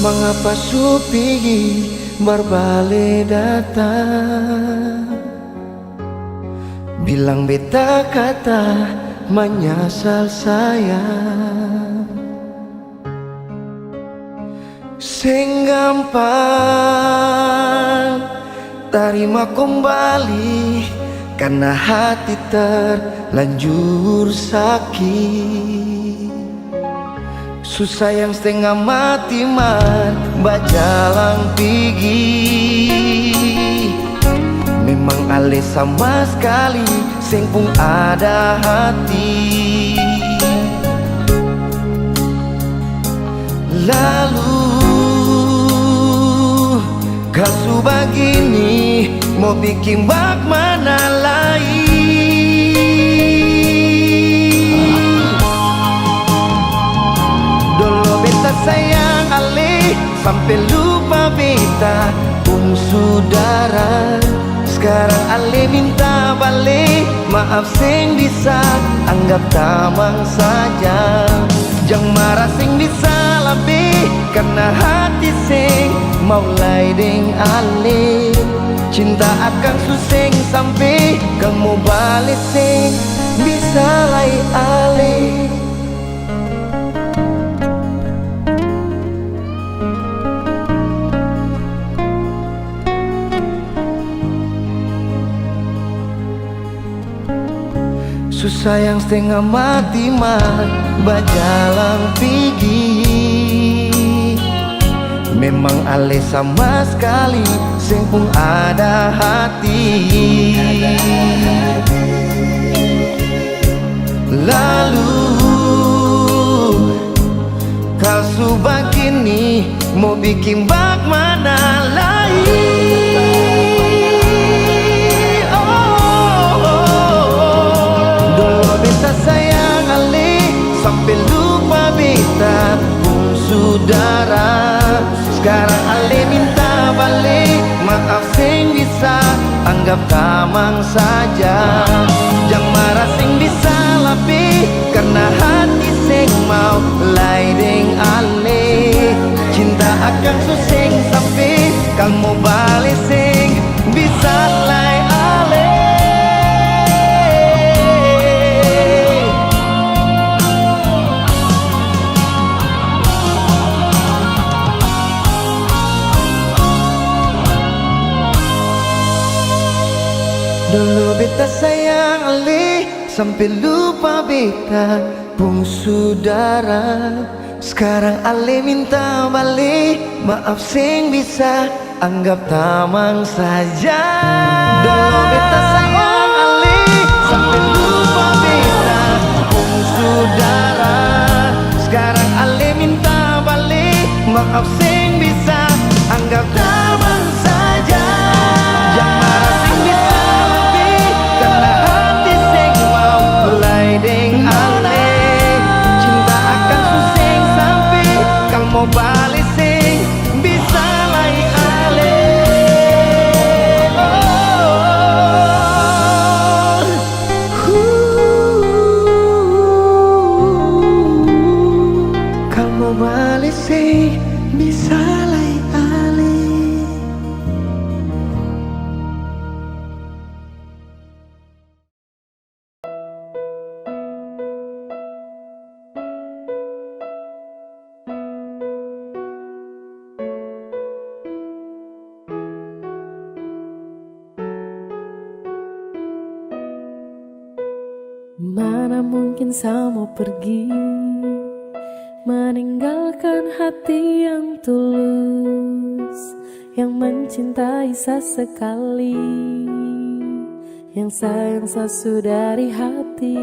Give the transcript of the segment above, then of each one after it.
Mengapa supigi berbalik datang, bilang beta kata menyesal sayang. Sing gampang terima kembali, karena hati terlanjur sakit. Susah yang setengah mati man bajalang pigi. Memang ale sama sekali sing pun ada hati. Lalu kasu begini mau bikin bak mana lain. Dulu beta sayang ale sampai lupa beta pun saudara. Sekarang ale minta balik, maaf sing bisa anggap tamang saja. Jangan marah sing bisa lebih, karena hati sing mau lain ale. Cinta akan suseng sampai kamu balik sing bisa lain ale. Susah yang setengah mati man bajalang pigi. Memang ale sama sekali sing pun ada hati. Lalu kasu begini mau bikin bak mana lain. Sayang ale sampai lupa beta pun saudara. Sekarang ale minta balik, maaf sing bisa anggap tamang saja. Jangan marah sing bisa lebih, karena hati sing mau lain ale. Cinta akan suseng sampai kamu balik sing bisa lain ale. Dulu beta sayang ale sampai lupa beta pun saudara. Sekarang ale minta balik, maaf sing bisa anggap tamang saja. Dulu beta sayang ale sampai lupa beta pun saudara. Sekarang ale minta balik, maaf sing bisa anggap tamang saja. Jangan marah sing bisa lebih, karena hati sing mau lain ale. Cinta akan suseng sampai kamu balik sing bisa lain ale. Kamu balik sing bisa lain ale. Mana mungkin saya mau pergi, meninggalkan hati yang tulus, yang mencintai sesekali, yang sayang sesudah dari hati.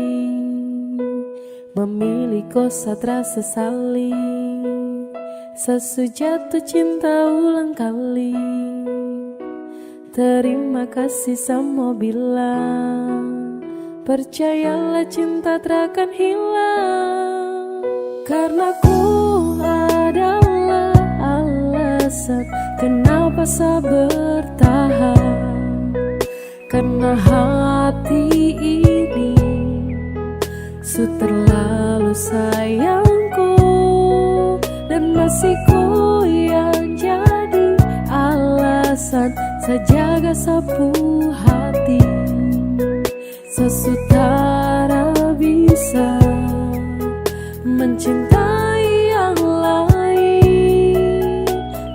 Memilih kosa terasa sesali, sesujatuh cinta ulang kali. Terima kasih sama bilang, percayalah cinta takkan hilang. Karena ku adalah alasan kenapa saya bertahan. Karena hati ini su terlalu sayangku, dan masih ku sejaga sapu hati. Sesutara bisa mencintai yang lain.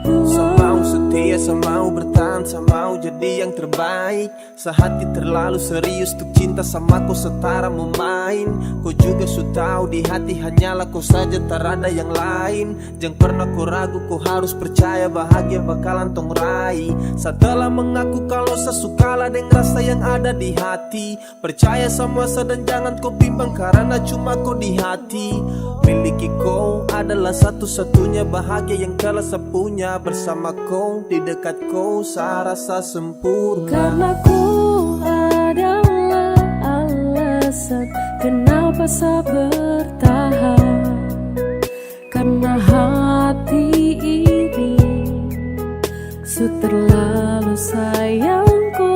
Semau setia, semau bertahan, semau jadi yang terbaik. Sehati terlalu serius untuk cinta sama kau setara memain. Kau juga su tahu di hati hanyalah kau saja, tak ada yang lain. Jangan pernah kau ragu, kau harus percaya bahagia bakalan tong raih. Setelah mengaku kalau sesukalah dengan rasa yang ada di hati. Percaya sama dan jangan kau bimbang karena cuma kau di hati. Miliki kau adalah satu-satunya bahagia yang telah saya punya. Bersama kau, di dekat kau, saya rasa sempurna. Karena ku adalah alasan kenapa saya bertahan. Karena hati ini su terlalu sayangku,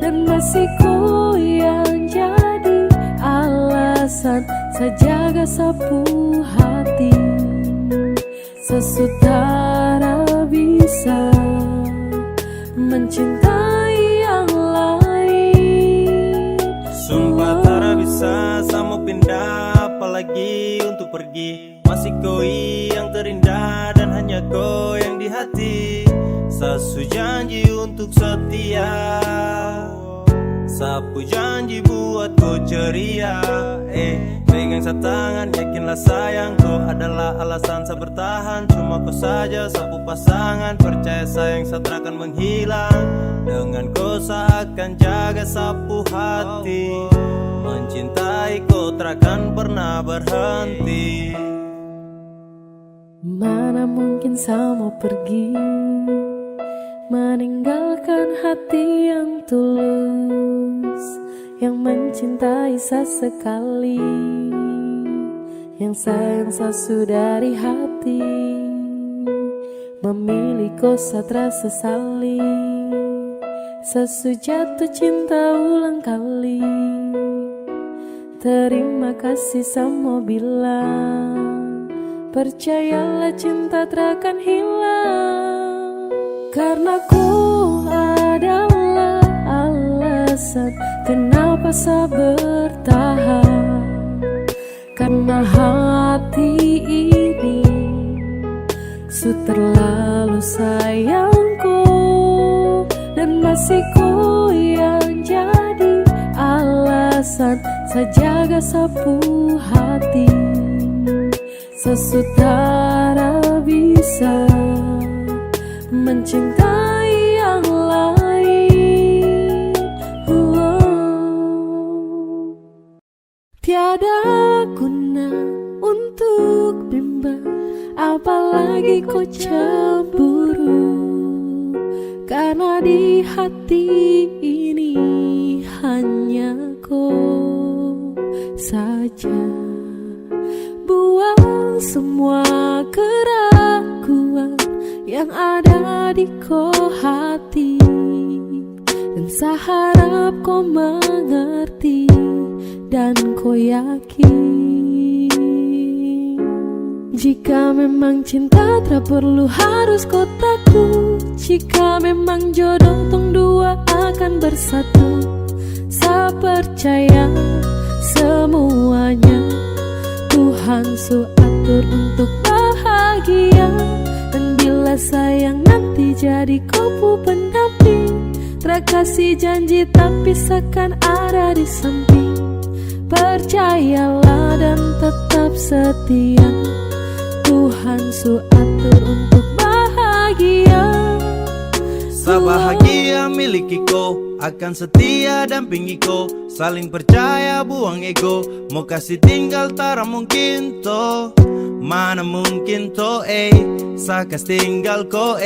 dan masih ku yang jadi alasan sejaga sapu hati. Sesutara bisa mencintai yang lain. Sumpah tak bisa sama pindah, apalagi untuk pergi. Masih kau yang terindah dan hanya kau yang di hati. Sasu janji untuk setia, sapu janji buat kau ceria. Pegang sa tangan, yakinlah sayang, kau adalah alasan saya bertahan. Cuma kau saja sapu pasangan, percaya sayang saya tak akan menghilang. Dengan kau saya akan jaga sapu hati. Mencintai kau tak akan pernah berhenti. Mana mungkin saya mau pergi, meninggalkan hati yang tulus, yang mencintai sesekali, yang sayang saya dari hati. Memilih kau saat rasa sesali, sesu jatuh cinta ulang kali. Terima kasih sama bilang, percayalah cinta takkan hilang. Karena ku adalah alasan kenapa saya bertahan. Karena hati ini su terlalu sayangku, dan masih ku yang jadi alasan sejaga sapu hati. Sesutara bisa mencintai yang lain. Tiada guna untuk bimbang, apalagi kau cemburu. Karena di hati ini hanya kau saja. Buang semua keraguan yang ada di kau hati, dan saya harap kau mengerti dan kau yakin. Jika memang cinta tak perlu harus kau takut. Jika memang jodoh tong dua akan bersatu, saya percaya semuanya Tuhan su atur untuk bahagia. Dan bila sayang nanti jadi kau pendamping, tak kasih janji tapi seakan ada di samping. Percayalah dan tetap setia, Tuhan su atur untuk bahagia. Sabahagia miliki kau, akan setia dampingi kau. Saling percaya buang ego, mau kasih tinggal tara mungkin to. Mana mungkin to sakas tinggal ko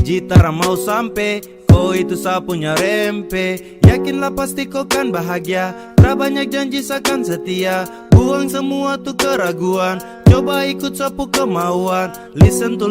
jitara mau sampai. Kau itu saya punya rempe, yakinlah pasti kau kan bahagia. Tak banyak janji seakan setia, buang semua tuh keraguan. Coba ikut sapu kemauan. Listen to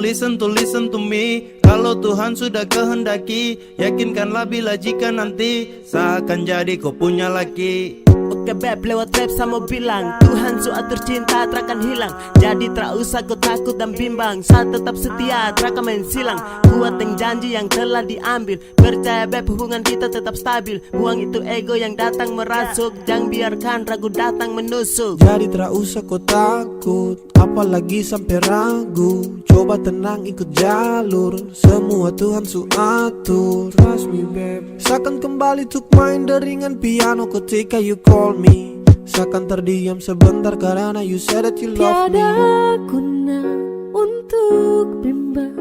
me. Kalau Tuhan sudah kehendaki, yakinkanlah bila jika nanti saya akan jadi kau punya laki. Oke beb, lewat rap sama bilang Tuhan su atur cinta terakan hilang. Jadi tak usah kau takut dan bimbang. Saat tetap setia terakan main silang. Buat yang janji yang telah diambil. Percaya beb, hubungan kita tetap stabil. Buang itu ego yang datang merasuk. Jangan biarkan ragu datang menusuk. Jadi tak usah kau takut, apalagi sampai ragu. Coba tenang ikut jalur, semua Tuhan su atur. Trust me babe. Seakan kembali tuk main deringan piano ketika you call me. Seakan terdiam sebentar karena you said that you love me. Tiada guna untuk bimbang,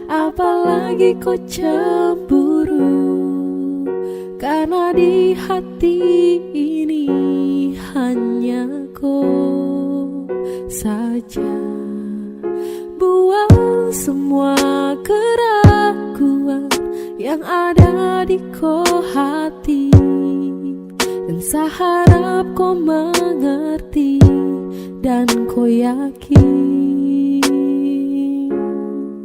apalagi kau cemburu. Karena di hati ini hanya kau saja. Buang semua keraguan yang ada di kau hati, dan saya harap kau mengerti dan kau yakin.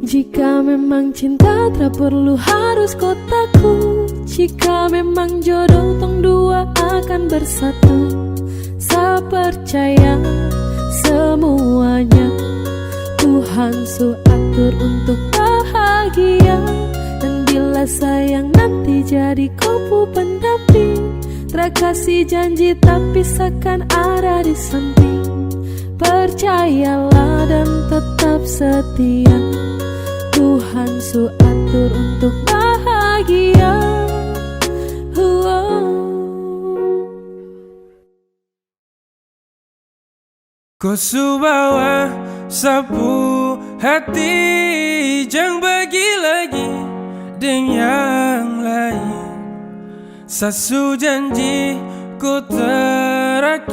Jika memang cinta tak perlu harus kau takut. Jika memang jodoh tong dua akan bersatu. Saya percaya semuanya Tuhan su atur untuk bahagia. Dan bila sayang nanti jadi kau pendamping. Terkasih janji tapi seakan ada di samping. Percayalah dan tetap setia. Tuhan su atur untuk bahagia. Kau su bawa sapu hati, jangan bagi lagi dengan yang lain. Sasu janji ku terakhir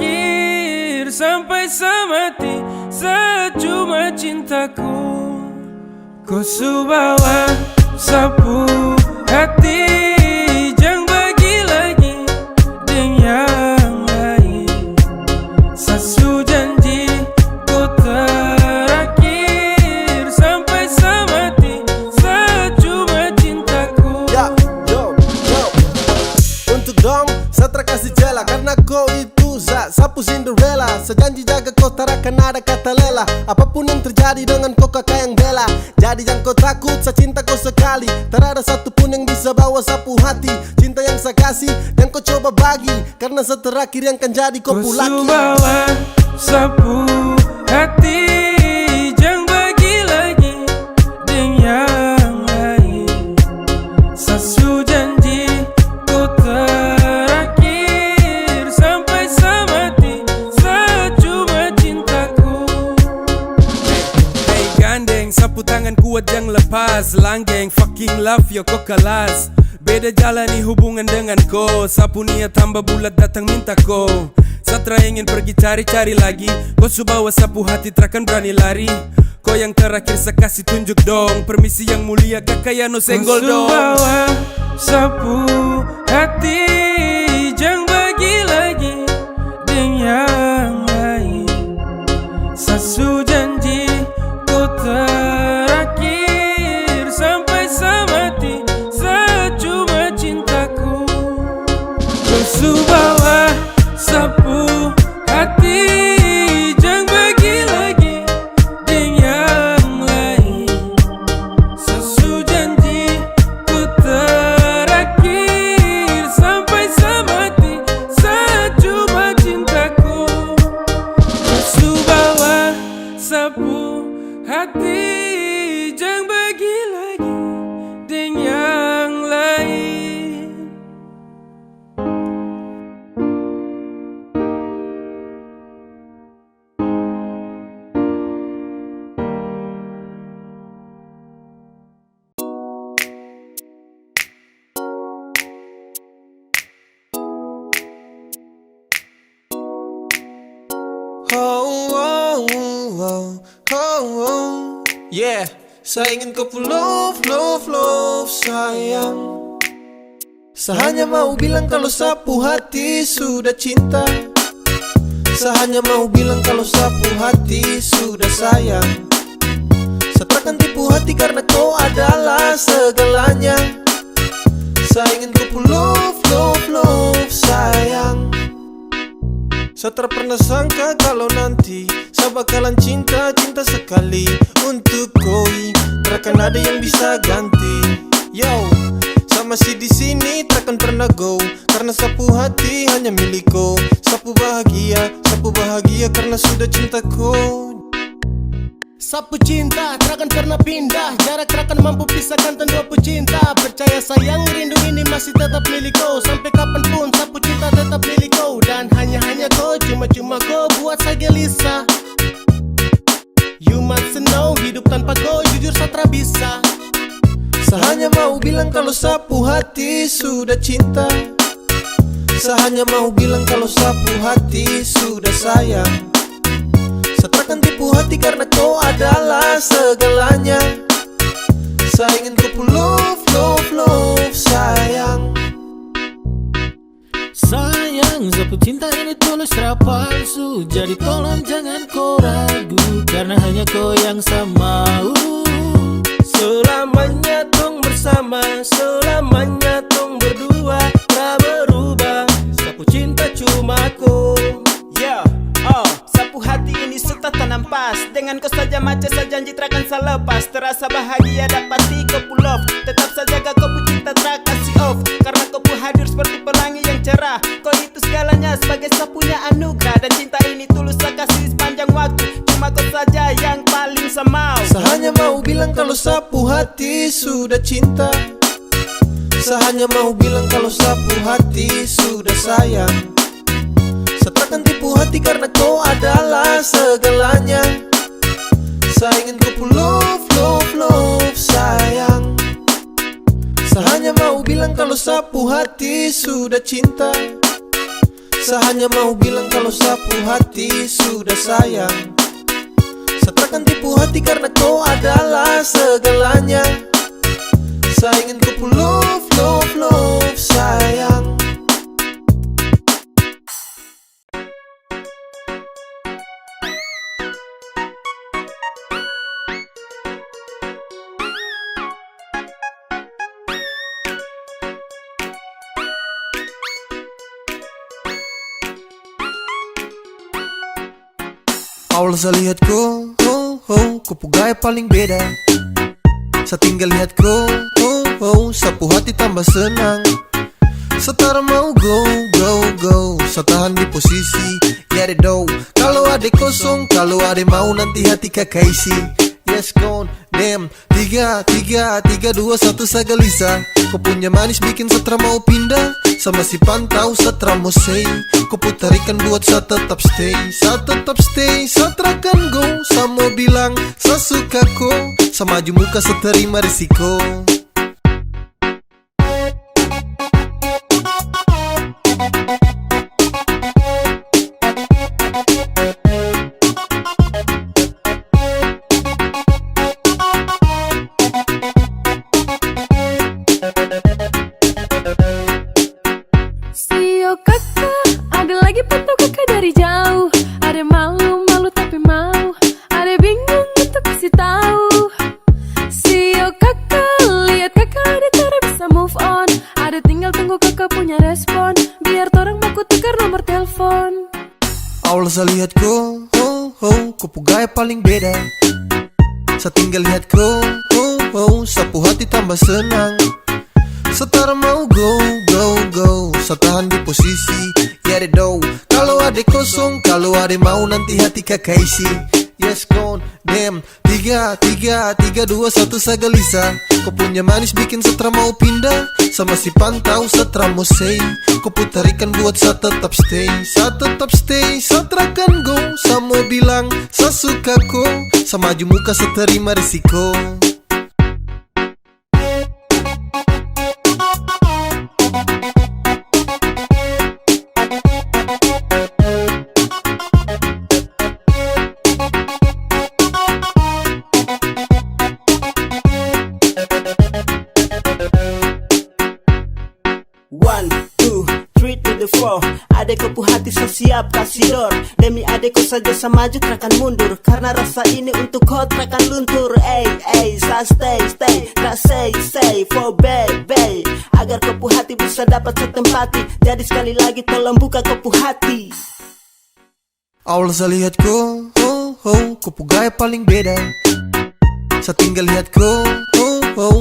sampai semati, secuma cintaku. Kau su bawa sapu hati, jangan bagi lagi dengan yang lain. Sasu janji ku terakhir sampai semati, secuma cintaku. Ya, yo. Untuk dong, saya terkasih jela karena kau itu sapu Cinderella. Sejanji jaga kau tak akan ada kata lela. Apapun yang terjadi dengan kau kakak yang bela. Jadi jangan kau takut, saya cinta kau sekali. Tak ada satupun yang bisa bawa sapu hati. Cinta yang saya kasih, yang kau coba bagi. Karena seterakhir yang kan jadi kau pulaki. Kau su bawa sapu hati, jangan bagi lagi dengan yang lain. Sasu janji ku terakhir sampai semati, secuma cintaku. Hey gandeng, sapu tangan kuat jangan lepas. Langgeng, fucking love yo kau kelas. Beda jalani hubungan dengan kau. Sapu niat tambah bulat datang minta kau. Satra ingin pergi cari-cari lagi. Kau su bawa sapu hati terakan berani lari. Kau yang terakhir saya kasih tunjuk dong. Permisi yang mulia kakak ya no senggol dong. Kau su bawa sapu hati, jangan bagi lagi dengan yang lain. Sasu janji ku terakhir sampai semati, secuma cintaku. Kau su bawa sapu hati, jangan bagi lagi dengan yang lain. Sasu janji ku terakhir sampai semati, secuma cintaku. Kau su bawa sapu hati, jangan bagi lagi dengan yang lain. Yeah, saya ingin kau love sayang. Saya hanya mau bilang kalau sapu hati sudah cinta. Saya hanya mau bilang kalau sapu hati sudah sayang. Saya takkan tipu hati karena kau adalah segalanya. Saya ingin kau love sayang. tak pernah sangka kalau nanti saya bakalan cinta sekali untuk koi. Takkan ada yang bisa ganti. Yo, saya masih di sini takkan pernah go, karena sapu hati hanya milikku. Sapu bahagia karena sudah cintaku. Sapu cinta takkan pernah pindah, jarak takkan mampu pisahkan dua pecinta. Percaya sayang, rindu ini masih tetap milikku. Sampai kapanpun sapu cinta tetap milikku. Dan hanya kau, cuma kau buat saya gelisah. You must know, hidup tanpa kau jujur saya tak bisa. Saya hanya mau bilang kalau sapu hati sudah cinta. Saya hanya mau bilang kalau sapu hati sudah sayang. Saya takkan tipu hati karena kau adalah segalanya. Saya ingin kau love sayang. Sayang, sapu cinta ini tulus tak palsu. Jadi tolong jangan kau ragu, karena hanya kau yang saya mau. Selamanya tong bersama, selamanya tong berdua, tak berubah. Sapu cinta cuma kau. Yo, sapu hati ini sudah tanam pas. Dengan kau saja macam saya janji takkan saya lepas. Terasa bahagia dapati kau pull off. Tetap saja kau cinta tak kasih off. Karena kau hadir seperti pelangi yang cerah. Kau itu segalanya sebagai sapunya anugerah. Dan cinta ini tulus saya kasih sepanjang waktu. Cuma kau saja yang paling saya mau. Saya hanya mau bilang kalau sapu hati sudah cinta. Saya hanya mau bilang kalau sapu hati sudah sayang. Saya takkan tipu hati karena kau adalah segalanya. Saya ingin kau love sayang. Saya hanya mau bilang kalau sapu hati sudah cinta. Saya hanya mau bilang kalau sapu hati sudah sayang. Saya takkan tipu hati karena kau adalah segalanya. Saya ingin kau love sayang. Awal saya lihat kau gaya paling beda. Saya tinggal lihat kau, sapu hati tambah senang. Setara mau go. Saya tahan di posisi, get it though. Kalau ada kosong, kalau ada mau nanti hati kakak isi. Yes gone, damn. 3, 2, 1 saya gelisah. Kau punya manis bikin setra mau pindah. Sama si pantau setra mau say. Kau putarikan buat saya tetap stay. Saya terakan go. Saya mau bilang saya suka kau. Sama maju muka saya terima risiko. Sio kakak, ada lagi pantau kakak dari jauh. Ada malu tapi mau. Ada bingung untuk kasih tahu. Sio kakak, lihat kakak ada cara bisa move on. Ada tinggal tunggu kakak punya respon. Biar torang mau tukar nomor telepon. Awal saya lihat kau gaya paling beda. Saya tinggal lihat kau, sapu hati tambah senang. Setara mau go. Saya tahan di posisi, get it though. Kalau ada kosong, kalau ada mau nanti hati kakak isi. Yes gone, damn. 3, 2, 1 saya gelisah. Kau punya manis bikin setra mau pindah. Sama si pantau setra mau say. Kau putarikan buat saya tetap stay. Saya terakan go. Saya mau bilang saya suka kau. Sama maju muka saya terima risiko. One, two, three to the four. Adekku hati saya siap kasih door. Demi adekku saja saya maju takkan mundur. Karena rasa ini untuk kau takkan luntur. Saya stay, tak say for baby. Agar kau hati bisa dapat setempati. Jadi sekali lagi tolong buka kau hati. Awal saya lihat kau, kau gaya paling beda. Saya tinggal lihat kau,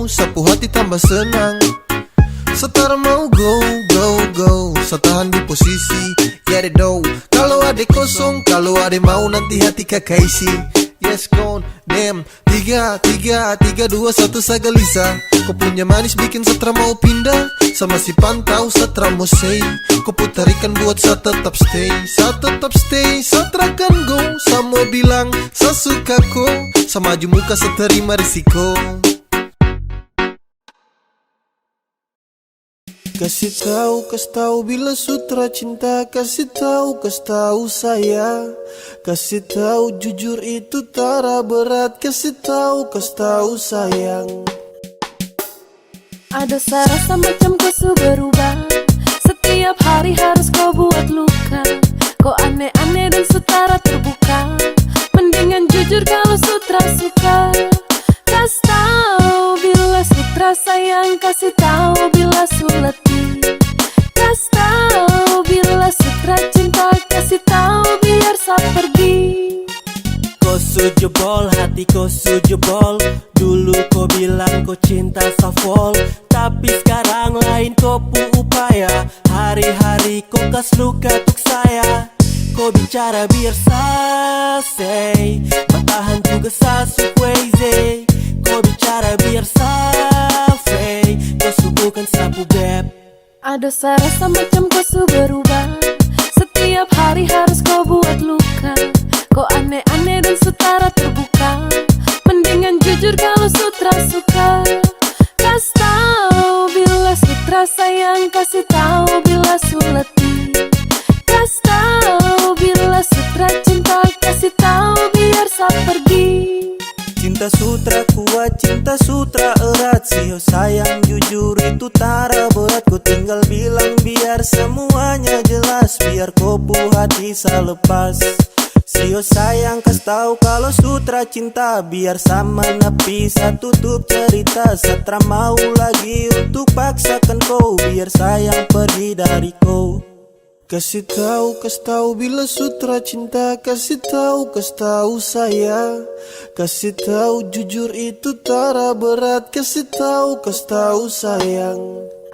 sapu hati tambah senang. Setara mau go, saya tahan di posisi, ya do. Kalau ada kosong, kalau ada mau nanti hati kakak isi. Yes gone, damn. 3, 2, 1 saya gelisah. Kau punya manis bikin setra mau pindah. Sama si pantau setra mau say. Kau putarikan buat saya tetap stay. Saya terakan go. Saya mau bilang saya suka kau. Saya maju muka saya terima risiko. Kasih tahu bila sutra cinta. Kasih tahu saya. Kasih tahu jujur itu tara berat. Kasih tahu sayang. Ada rasa macam kau su berubah. Setiap hari harus kau buat luka. Kau aneh-aneh dan sutara terbuka. Mendingan jujur kalau sutra suka. Kasih tahu bila sutra sayang. Kasih tahu bila su letih. Kasih tahu bila sutra cinta. Kasih tahu biar saya pergi. Kau sujebol, hati kau sujebol. Dulu kau bilang kau cinta safol, tapi sekarang lain kau pu upaya. Hari-hari kau kas luka tuk saya. Kau bicara biar say, bertahan juga sasu crazy. Kau bicara biar safe, kau subuhkan sapu beb. Ada rasa macam kau su berubah. Setiap hari harus kau buat luka. Kau aneh-aneh dan sutara terbuka. Mendingan jujur kalau sutra suka. Kasih tahu bila sutra sayang. Kasih tahu bila su letih. Kasih tahu bila sutra cinta. Kasih tahu biar saya pergi. Cinta sutra kuat, cinta sutra erat. Sio sayang jujur itu tara berat. Ku tinggal bilang biar semuanya jelas. Biar kau pu hati saya lepas. Sio sayang kasih tahu kalau sutra cinta. Biar sama nepi saya tutup cerita. Setra mau lagi untuk paksakan kau. Biar sayang pergi dari kau. Kasih tahu bila sutra cinta. Kasih tahu saya. Kasih tahu jujur itu tara berat. Kasih tahu sayang.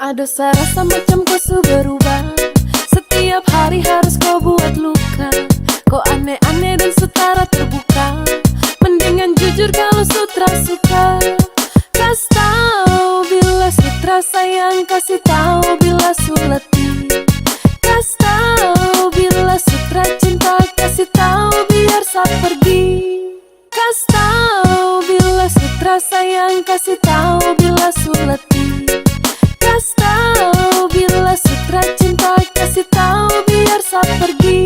Ada rasa macam kau su berubah. Setiap hari harus kau buat luka. Kau aneh-aneh dan sutara terbuka. Mendingan jujur kalau sutra suka. Kasih tahu bila sutra sayang. Kasih tahu bila su letih. Kasih tahu bila sutra cinta. Kasih tahu biar saya pergi. Kasih tahu bila sutra sayang. Kasih tahu bila su letih. Kasih tahu bila sutra cinta. Kasih tahu biar saya pergi.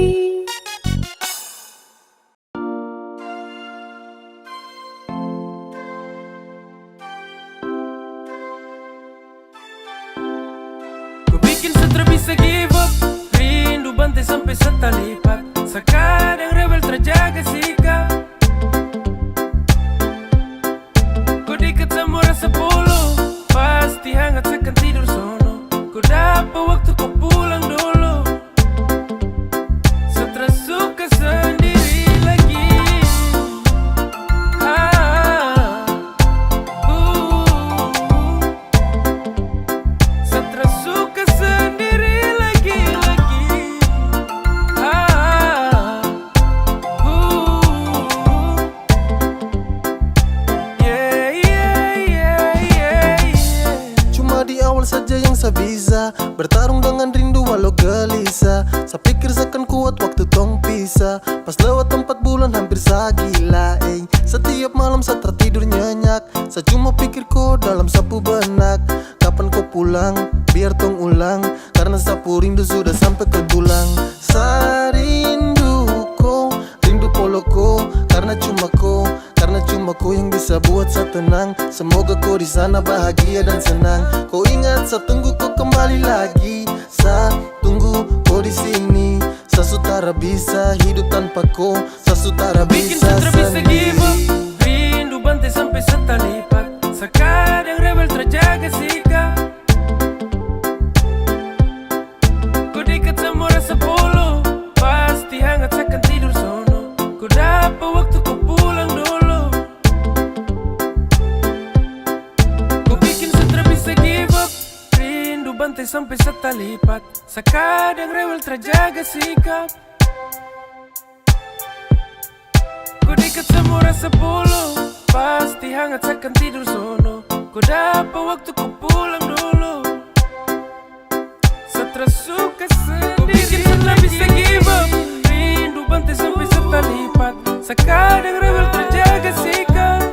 Ku bikin sutra bisa give up. Rindu bantai sampai setalipat. Sekarang rebel terjaga sikap. Ku diket sama rasa polo. Pasti hangat sekan tidur sono. Ku dapat waktu ku pulang dulu. Sutra suka sendiri lagi. Sutra suka sendiri lagi. Cuma di awal saja yang saya bisa bertarung dengan rindu walau gelisah. Saya pikir seakan kuat waktu tong pisah. Pas lewat 4 bulan hampir saya gila. Setiap malam saya tertidur nyenyak. Saya cuma pikir kau dalam sapu benak. Kapan kau pulang biar tong ulang. Karena sapu rindu sudah sampai ke tulang. Saya rindu kau, rindu polo kau. Karena cuma kau yang bisa buat saya tenang. Semoga kau di sana bahagia dan senang. Kau ingat saya tunggu kau kembali lagi. Saya tunggu kau di sini. Saya sutara bisa hidup tanpa kau. Saya sutara Bikin bisa sutra bisa give up. sendiri. Rindu bantai sampai setalipat. Sekarang rebel terjaga sikap. Ku diket sama rasa polo. Pasti hangat sekan tidur bantai sampai setalipat. Sekadang rewel terjaga sikap. Ku dekat semua rasa bulu, pasti hangat seakan tidur sono. Ku dapat waktu ku pulang dulu. Stres suka sendiri, ku bikin senang bisa give up. Rindu bantai sampai setalipat. Sekadang rewel terjaga sikap.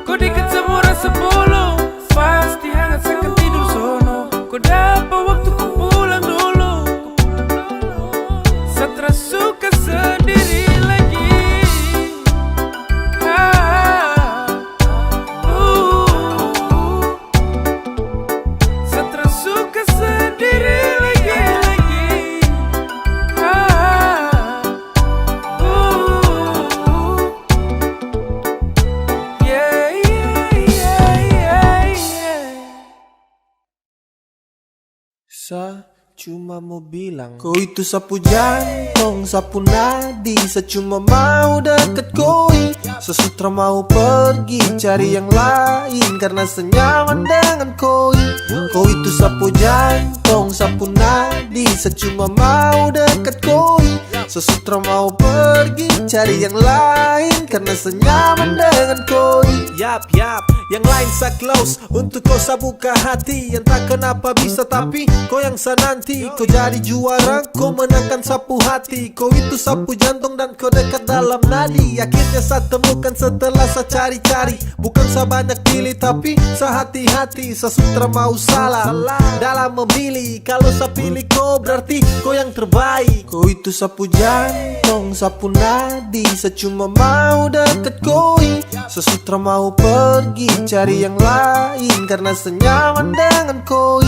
Ku dekat semua rasa bulu, pasti hangat seakan tidur sono. Ku dapat waktu ku pulang dulu. Stres suka sendiri lagi. Stres suka sendiri lagi. Yeah, yeah, yeah, yeah, yeah. Sa cuma mau bilang, kau itu sapu jantung, sapu nadi. Sa cuma mau deket koi, sesutra mau pergi cari yang lain karena senyaman dengan koi. Kau itu sapu jantung, sapu nadi. Sa cuma mau deket koi, sesutra mau pergi cari yang lain karena senyaman dengan koi. Yap, yang lain sa close untuk kau sa buka hati. Entah kenapa bisa tapi kau yang sa nanti. Kau jadi juara, kau menangkan sapu hati. Kau itu sapu jantung dan kau dekat dalam nadi. Akhirnya sa temukan setelah sa cari-cari. Bukan sa banyak pilih tapi sa hati-hati. Sa sutra mau salah dalam memilih. Kalau sa pilih kau berarti kau yang terbaik. Kau itu sapu jantung, sapu nadi. Sa cuma mau deket koi, sesutra mau pergi cari yang lain karena senyaman dengan koi.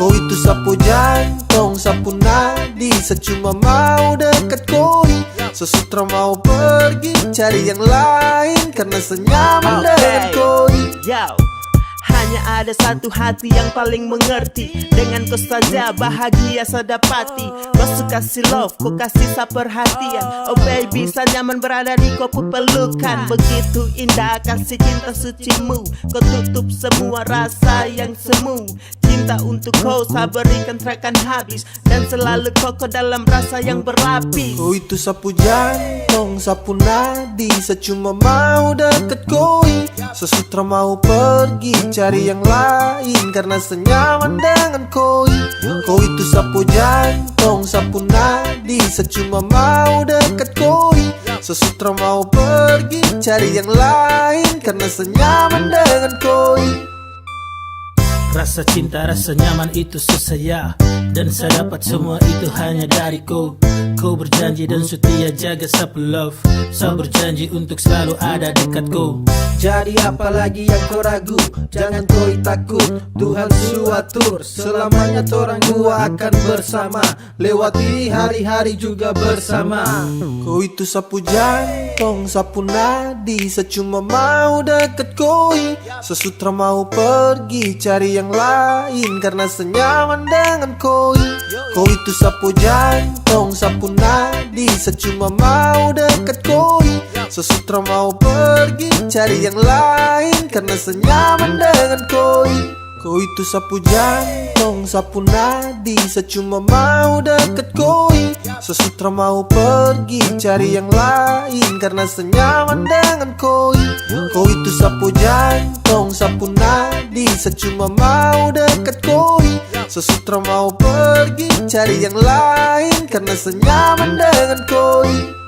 Kau itu sapu jantung, sapu nadi. Sa cuma mau deket koi, sesutra mau pergi cari yang lain karena senyaman dengan koi. Yo, hanya ada satu hati yang paling mengerti. Dengan kau saja bahagia saya dapati. Kau suka kasih love, kau kasih sa perhatian. Oh baby, saya nyaman berada di kau pelukan. Begitu indah kasih cinta sucimu. Kau tutup semua rasa yang semu. Cinta untuk kau saya berikan terakan habis. Dan selalu kokoh dalam rasa yang berlapis. Kau itu sapu jantung, sapu nadi. Sa cuma mau deket koi, sesutra mau pergi cari yang lain karena senyaman dengan koi. Kau itu sapu jantung, sapu nadi. Sa cuma mau deket koi, sesutra mau pergi cari yang lain karena senyaman dengan koi. Rasa cinta, rasa nyaman itu saya. Dan saya dapat semua itu hanya dari kau. Kau berjanji dan setia jaga sapu love. Saya berjanji untuk selalu ada dekat kau. Jadi apalagi yang kau ragu, jangan kau takut. Tuhan suatur, selamanya torang dua akan bersama. Lewati hari-hari juga bersama. Kau itu sapu jantung, sapu nadi. Sa cuma mau deket koi, sesutra mau pergi cari yang lain karena senyaman dengan koi. Kau itu sapu jantung, sapu nadi. Sa cuma mau deket koi, sesutra mau pergi cari yang lain karena senyaman dengan koi. Kau itu sapu jantung, sapu nadi. Sa cuma mau deket koi, sesutra mau pergi cari yang lain karena senyaman dengan koi. Kau itu sapu jantung, sapu nadi. Sa cuma mau deket koi, sesutra mau pergi cari yang lain karena senyaman dengan koi.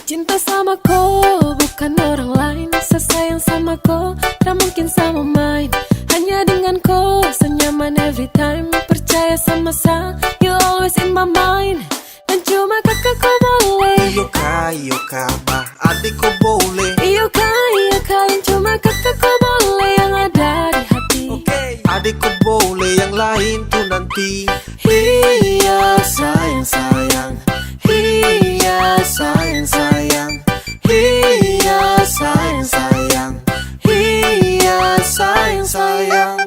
Cinta sama kau bukan orang lain. Saya sayang sama kau, tak mungkin sama main. Hanya dengan kau, senyaman every time. Percaya sama saya, you always in my mind. Dan cuma kakak kau boleh. Iyo kah, bah adik kau boleh. Iyo kah, yang cuma kakak kau boleh. Yang ada Adikku boleh yang lain tuh nanti. Iya sayang sayang, iya sayang sayang, iya sayang sayang, iya sayang sayang.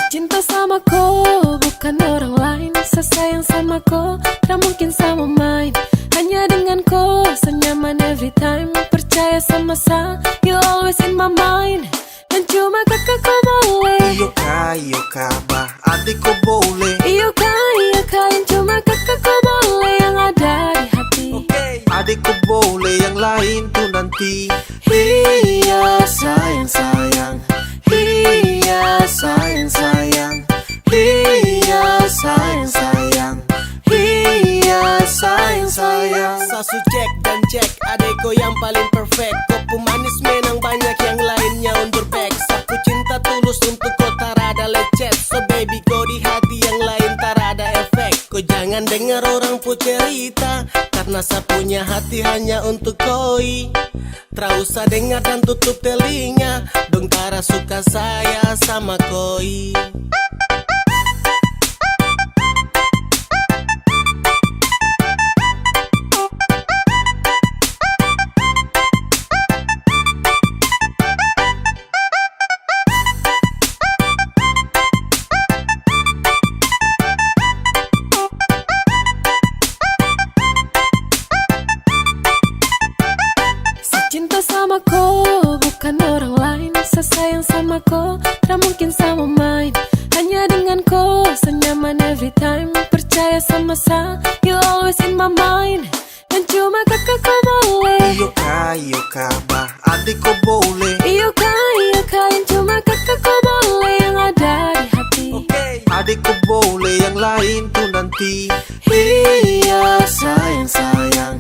Cinta sama kau, bukan orang lain. Sesayang sama kau, tak mungkin sama main. Hanya dengan kau, senyaman every time. Percaya sama saya, you always in my mind. Dan cuma kakak kau boleh. Iyo bah, adikku boleh. Iyo kak, yang cuma kakak kau boleh. Yang ada di hati. Adikku boleh yang lain tuh nanti. Iya sayang sayang, iya sayang sayang, iya sayang sayang, iya sayang sayang. Sasu cek dan cek, adekku yang paling perfect. Kau pemanis menang banyak yang lainnya undur back. Sapu cinta tulus untuk kau tarada lecet. So baby kau di hati yang lain tarada efek. Kau jangan dengar orang pu cerita, karena sapunya hati hanya untuk koi. Tak usah dengar dan tutup telinga, dong tara suka saya sama koi. Cinta sama kau, bukan orang lain. Sesayang sama kau, tak mungkin sama main. Hanya dengan kau, senyaman every time. Percaya sama saya, you always in my mind. Dan cuma kakak kau boleh. Iyo bah, adikku boleh. Iyo kak, yang cuma kakak kau boleh. Yang ada di hati. Adikku boleh yang lain tuh nanti. Iya sayang sayang,